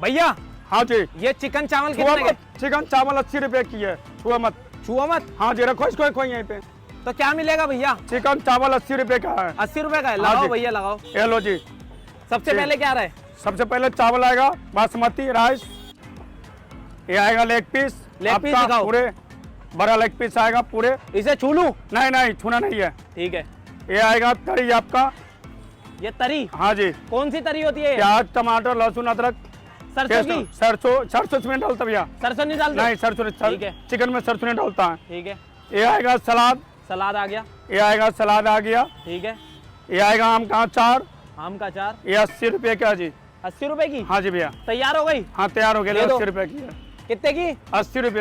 भैया हाँ जी, ये चिकन चावल छुआ कितने मत, चिकन चावल 80 रुपए की है, छुआ मत। के? छुआ मत। हाँ जी, रखो इसको खोई यहीं पे। तो क्या मिलेगा भैया? चिकन चावल 80 रुपए का है। 80 रुपए का है। हाँ लगाओ जी। भैया लगाओ। ये लो जी। सबसे जी। पहले क्या रहा है? सबसे पहले चावल आएगा बासमती राइस, ये आएगा लेग पीस। लेग पीस आपका दिखाओ। पूरे बड़ा लेग पीस आएगा पूरे। इसे छू लूं? नहीं नहीं, छूना नहीं है। ठीक है। ये आएगा तरी आपका। ये तरी हाँ जी, कौन सी तरी होती है? प्याज टमाटर लहसुन अदरक। सरसों की? सरसों, सरसों इसमें डालता भैया? सरसों नहीं डालते? नहीं, सरसों ठीक है। चिकन में सरसों नहीं डालता है। ठीक है। ये आएगा सलाद। सलाद आ गया। ये आएगा सलाद आ गया। ठीक है। ये आएगा आम का अचार। आम का अचार। ये 80 रुपए का जी। 80 रुपए की? हाँ जी भैया। तैयार हो गई? हाँ तैयार हो गया, दे दो। 80 रुपए की है। कितने की? 80 रुपए की।